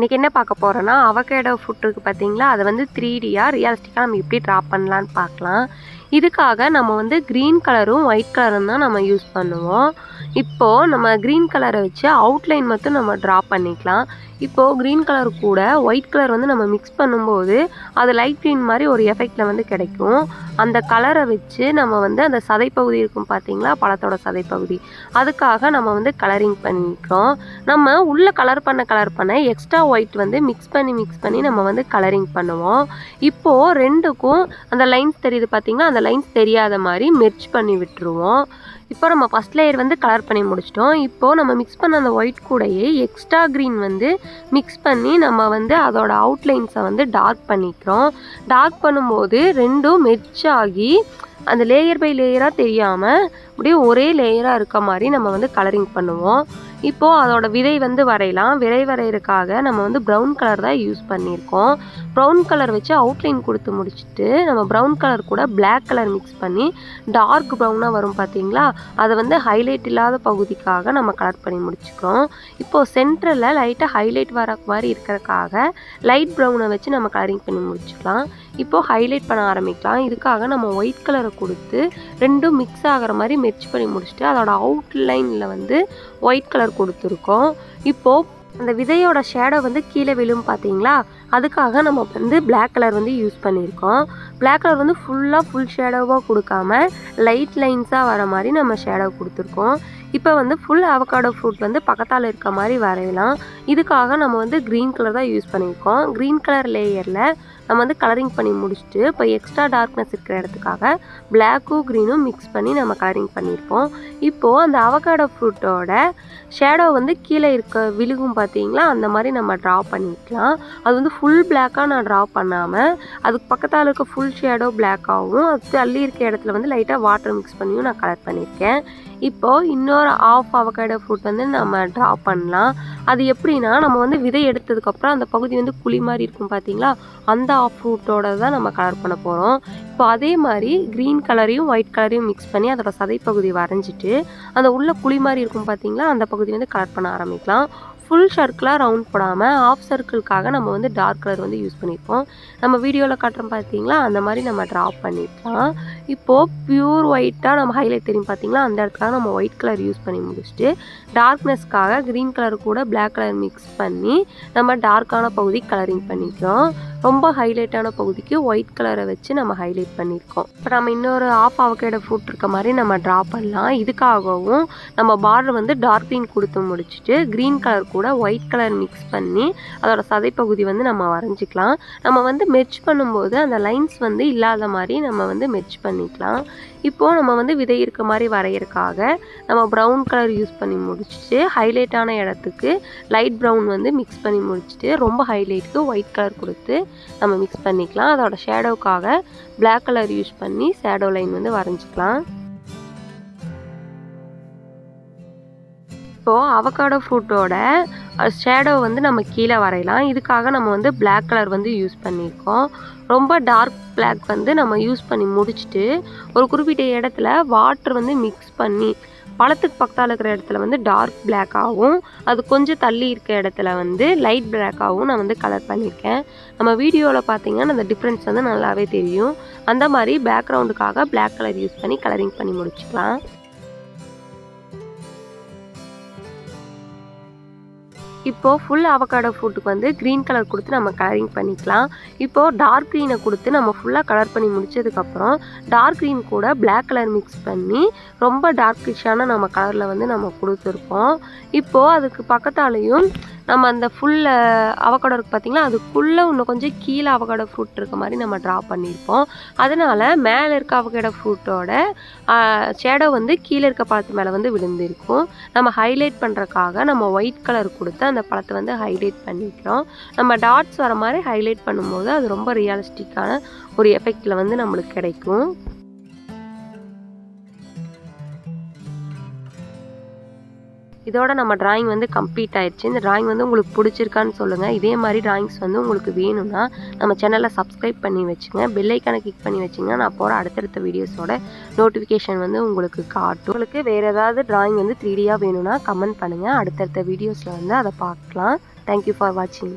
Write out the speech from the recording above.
இன்றைக்கி என்ன பார்க்க போகிறோன்னா அவகேடோ ஃப்ரூட் இருக்குது பார்த்தீங்களா, அதை வந்து 3Dயாக ரியலிஸ்டிக்காக நம்ம எப்படி ட்ரா பண்ணலான்னு பார்க்கலாம். இதுக்காக நம்ம வந்து க்ரீன் கலரும் ஒயிட் கலரும் தான் நம்ம யூஸ் பண்ணுவோம். இப்போது நம்ம க்ரீன் கலரை வச்சு அவுட்லைன் மட்டும் நம்ம ட்ரா பண்ணிக்கலாம். இப்போது க்ரீன் கலர் கூட ஒயிட் கலர் வந்து நம்ம மிக்ஸ் பண்ணும்போது அது லைட் க்ரீன் மாதிரி ஒரு எஃபெக்டில் வந்து கிடைக்கும். அந்த கலரை வச்சு நம்ம வந்து அந்த சதைப்பகுதி இருக்கும் பார்த்தீங்களா, பழத்தோட சதைப்பகுதி, அதுக்காக நம்ம வந்து கலரிங் பண்ணிக்கிறோம். நம்ம உள்ளே கலர் பண்ண எக்ஸ்ட்ரா ஒயிட் வந்து மிக்ஸ் பண்ணி நம்ம வந்து கலரிங் பண்ணுவோம். இப்போது ரெண்டுக்கும் அந்த லைன்ஸ் தெரியுது பார்த்தீங்களா, அந்த லைன்ஸ் தெரியாத மாதிரி மெர்ஜ் பண்ணி விட்டுருவோம். இப்போ நம்ம ஃபஸ்ட் லேயர் வந்து கலர் பண்ணி முடிச்சிட்டோம். இப்போது நம்ம மிக்ஸ் பண்ண அந்த ஒயிட் கூடயே எக்ஸ்ட்ரா க்ரீன் வந்து மிக்ஸ் பண்ணி நம்ம வந்து அதோட அவுட்லைன்ஸை வந்து டார்க் பண்ணிக்கிறோம். டார்க் பண்ணும்போது ரெண்டும் மெர்ஜ் ஆகி அந்த லேயர் பை லேயராக தெரியாமல் அப்படியே ஒரே லேயராக இருக்க மாதிரி நம்ம வந்து கலரிங் பண்ணுவோம். இப்போது அதோட விதை வந்து வரையலாம். விதை வரைகிறதுக்காக நம்ம வந்து ப்ரௌன் கலர் தான் யூஸ் பண்ணியிருக்கோம். ப்ரௌன் கலர் வச்சு அவுட்லைன் கொடுத்து முடிச்சுட்டு நம்ம ப்ரௌன் கலர் கூட பிளாக் கலர் மிக்ஸ் பண்ணி டார்க் ப்ரௌனாக வரும் பார்த்தீங்களா, அதை வந்து ஹைலைட் இல்லாத பகுதிக்காக நம்ம கலர் பண்ணி முடிச்சுக்கிறோம். இப்போது சென்டரில் லைட்டாக ஹைலைட் வர மாதிரி இருக்கிறதுக்காக லைட் ப்ரௌனை வச்சு நம்ம கலரிங் பண்ணி முடிச்சுக்கலாம். இப்போது ஹைலைட் பண்ண ஆரம்பிக்கலாம். இதுக்காக நம்ம ஒயிட் கலரை கொடுத்து ரெண்டும் மிக்ஸ் ஆகிற மாதிரி மெர்ஜ் பண்ணி முடிச்சுட்டு அதோட அவுட்லைனில் வந்து ஒயிட் கலர் கொடுத்துருக்கோம். இப்போது அந்த விதையோட ஷேடோ வந்து கீழே விழும் பார்த்தீங்களா, அதுக்காக நம்ம வந்து பிளாக் கலர் வந்து யூஸ் பண்ணியிருக்கோம். பிளாக் கலர் வந்து ஃபுல் ஷேடோவாக கொடுக்காம லைட் லைன்ஸாக வர மாதிரி நம்ம ஷேடோ கொடுத்துருக்கோம். இப்போ வந்து ஃபுல் அவகாடோ ஃப்ரூட் வந்து பக்கத்தால் இருக்க மாதிரி வரையலாம். இதுக்காக நம்ம வந்து க்ரீன் கலர் தான் யூஸ் பண்ணியிருக்கோம். க்ரீன் கலர் லேயரில் நம்ம வந்து கலரிங் பண்ணி முடிச்சுட்டு இப்போ எக்ஸ்ட்ரா டார்க்னஸ் இருக்கிற இடத்துக்காக பிளாக்கும் க்ரீனும் மிக்ஸ் பண்ணி நம்ம கலரிங் பண்ணியிருப்போம். இப்போது அந்த அவகாடோ ஃப்ரூட்டோட ஷேடோ வந்து கீழே விழுகும் பார்த்தீங்களா, அந்த மாதிரி நம்ம ட்ரா பண்ணிக்கலாம். அது வந்து ஃபுல் பிளாக்காக நான் ட்ரா பண்ணாமல் அதுக்கு பக்கத்தால் இருக்க ஃபுல் ஷேடோ பிளாக்காகவும் அது தள்ளி இருக்க இடத்துல வந்து லைட்டாக வாட்டர் மிக்ஸ் பண்ணியும் நான் கலர் பண்ணியிருக்கேன். இப்போது இன்னொரு ஆஃப் அவகாடோ ஃப்ரூட் வந்து நம்ம ட்ரா பண்ணலாம். அது எப்படின்னா, நம்ம வந்து விதை எடுத்ததுக்கப்புறம் அந்த பகுதி வந்து குழி மாதிரி இருக்கும் பார்த்தீங்களா, அந்த ஆஃப் ஃப்ரூட்டோட தான் நம்ம கலர் பண்ண போகிறோம். இப்போ அதே மாதிரி க்ரீன் கலரையும் ஒயிட் கலரையும் மிக்ஸ் பண்ணி அதோட சதைப்பகுதி வரைஞ்சிட்டு அந்த உள்ள குழி மாதிரி இருக்கும் பார்த்தீங்களா, அந்த பகுதி வந்து கலர் பண்ண ஆரம்பிக்கலாம். ஃபுல் சர்க்கிளாக ரவுண்ட் போடாமல் ஆஃப் சர்க்கிளுக்காக நம்ம வந்து டார்க் கலர் வந்து யூஸ் பண்ணியிருப்போம். நம்ம வீடியோவில் காட்டுறோம் பார்த்தீங்களா, அந்த மாதிரி நம்ம ட்ரா பண்ணிக்கலாம். இப்போது ப்யூர் ஒயிட்டாக நம்ம ஹைலைட் தெரியும் பார்த்தீங்களா, அந்த இடத்துக்காக நம்ம ஒயிட் கலர் யூஸ் பண்ணி முடிச்சுட்டு டார்க்னஸ்க்காக க்ரீன் கலர் கூட பிளாக் கலர் மிக்ஸ் பண்ணி நம்ம டார்க்கான பகுதி கலரிங் பண்ணிக்கிறோம். ரொம்ப ஹைலைட்டான பகுதிக்கு ஒயிட் கலரை வச்சு நம்ம ஹைலைட் பண்ணியிருக்கோம். இப்போ நம்ம இன்னொரு ஆஃப் அவகேடோ ஃப்ரூட் இருக்க மாதிரி நம்ம ட்ரா பண்ணலாம். இதுக்காகவும் நம்ம பார்டர் வந்து டார்க் க்ரீன் கொடுத்து முடிச்சுட்டு க்ரீன் கலர் கூட ஒயிட் கலர் மிக்ஸ் பண்ணி அதோட சதைப்பகுதி வந்து நம்ம வரைஞ்சிக்கலாம். நம்ம வந்து மெர்ஜ் பண்ணும்போது அந்த லைன்ஸ் வந்து இல்லாத மாதிரி நம்ம வந்து மெர்ஜ் பண்ணிக்கலாம். இப்போது நம்ம வந்து விதை இருக்க மாதிரி வரைகிறதுக்காக நம்ம ப்ரௌன் கலர் யூஸ் பண்ணி முடிச்சுட்டு ஹைலைட்டான இடத்துக்கு லைட் ப்ரௌன் வந்து மிக்ஸ் பண்ணி முடிச்சுட்டு ரொம்ப ஹைலைட்டுக்கு ஒயிட் கலர் கொடுத்து நம்ம மிக்ஸ் பண்ணிக்கலாம். அதோட ஷேடோவுக்காக பிளாக் கலர் யூஸ் பண்ணி ஷேடோ லைன் வந்து வரைஞ்சிக்கலாம். இப்போது அவகாடோ ஃப்ரூட்டோட ஷேடோ வந்து நம்ம கீழே வரையலாம். இதுக்காக நம்ம வந்து பிளாக் கலர் வந்து யூஸ் பண்ணியிருக்கோம். ரொம்ப டார்க் பிளாக் வந்து நம்ம யூஸ் பண்ணி முடிச்சுட்டு ஒரு குறிப்பிட்ட இடத்துல வாட்டர் வந்து மிக்ஸ் பண்ணி பழத்துக்கு பக்கத்தால் இருக்கிற இடத்துல வந்து டார்க் பிளாக்காகவும் அது கொஞ்சம் தள்ளி இருக்க இடத்துல வந்து லைட் பிளாக்காகவும் நான் வந்து கலர் பண்ணியிருக்கேன். நம்ம வீடியோவில் பார்த்தீங்கன்னா அந்த டிஃப்ரென்ஸ் வந்து நல்லாவே தெரியும். அந்த மாதிரி பேக்ரவுண்டுக்காக பிளாக் கலர் யூஸ் பண்ணி கலரிங் பண்ணி முடிச்சுக்கலாம். இப்போது ஃபுல் அவகாடோ ஃப்ரூட்டுக்கு வந்து க்ரீன் கலர் கொடுத்து நம்ம கலரிங் பண்ணிக்கலாம். இப்போது டார்க் க்ரீனை கொடுத்து நம்ம ஃபுல்லாக கலர் பண்ணி முடிச்சதுக்கப்புறம் டார்க் க்ரீன் கூட பிளாக் கலர் மிக்ஸ் பண்ணி ரொம்ப டார்க்கிஷான நம்ம கலரில் வந்து நம்ம கொடுத்துருப்போம். இப்போது அதுக்கு பக்கத்தாலேயும் நம்ம அந்த ஃபுல் அவகாடோ இருக்குது பார்த்திங்களா, அதுக்குள்ளே இன்னும் கொஞ்சம் கீழே அவகாடோ ஃப்ரூட் இருக்க மாதிரி நம்ம ட்ரா பண்ணியிருப்போம். அதனால் மேலே இருக்க அவகாடோ ஃப்ரூட்டோட ஷேடோ வந்து கீழே இருக்க பழத்து மேலே வந்து விழுந்திருக்கும். நம்ம ஹைலைட் பண்ணுறதுக்காக நம்ம ஒயிட் கலர் கொடுத்து அந்த பழத்தை வந்து ஹைலைட் பண்ணிக்கிறோம். நம்ம டாட்ஸ் வர மாதிரி ஹைலைட் பண்ணும்போது அது ரொம்ப ரியலிஸ்டிக்கான ஒரு எஃபெக்டில் வந்து நம்மளுக்கு கிடைக்கும். இதோட நம்ம டிராயிங் வந்து கம்ப்ளீட் ஆயிடுச்சு. இந்த டிராயிங் வந்து உங்களுக்கு பிடிச்சிருக்கான்னு சொல்லுங்கள். இதே மாதிரி டிராயிங்ஸ் வந்து உங்களுக்கு வேணும்னா நம்ம சேனலை சப்ஸ்கிரைப் பண்ணி வச்சுங்க. பெல் ஐக்கானை கிளிக் பண்ணி வச்சிங்கன்னா நான் போகிற அடுத்தடுத்த வீடியோஸோட நோட்டிஃபிகேஷன் வந்து உங்களுக்கு காட்டும். உங்களுக்கு வேறு ஏதாவது டிராயிங் வந்து 3Dயாக வேணும்னா கமெண்ட் பண்ணுங்கள். அடுத்தடுத்த வீடியோஸில் வந்து அதை பார்க்கலாம். தேங்க்யூ ஃபார் வாட்சிங்.